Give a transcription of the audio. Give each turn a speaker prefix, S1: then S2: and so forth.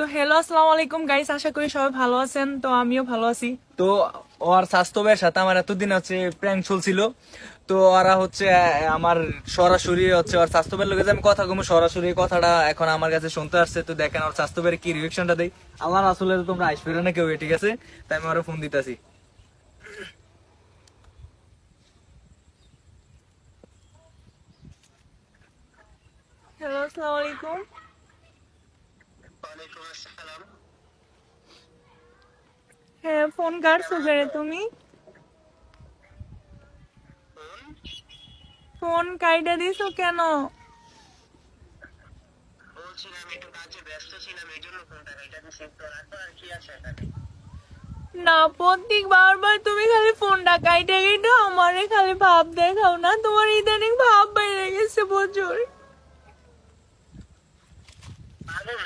S1: তো হ্যালো, আসসালামু আলাইকুম গাইস, আশা করি সবাই ভালো আছেন। তো আমিও ভালো আছি।
S2: তো ওর স্বাস্থ্য ভাইয়ের সাথে আমার এতদিন হচ্ছে প্র্যাঙ্ক চলছিল। তো ওরা হচ্ছে আমার সরাসরি হচ্ছে ওর স্বাস্থ্য ভাইয়ের লোকে যে আমি কথা কমু সরাসরি এই কথাটা এখন আমার কাছে শুনতে আসছে। তো দেখেন ওর স্বাস্থ্য ভাইয়ের কি রিয়েকশনটা দেয়। আমার আসলে তো তোমরা আসবে না কেউ, ঠিক আছে? তাই আমি ওরা ফোন দিতেছি।
S1: হ্যালো, আসসালামু আলাইকুম।
S3: ওয়ালাইকুম আসসালাম।
S1: হ্যাঁ, ফোন কাটছো কেন তুমি?
S3: ফোন
S1: ফোন কাইটা দিছো কেন?
S3: বলছিলাম একটু কাজে ব্যস্ত ছিলাম, এই জন্য ফোনটা এটা দিছি। একটু রাখো, আর কি আছে এখানে?
S1: না, প্রত্যেক বারবার তুমি খালি ফোনটা কাইটা গেটো, আমারে খালি ভাব দেখাও না। তোমার ইদানিং ভাব বাইরে গেছে প্রচুর।
S3: পাগল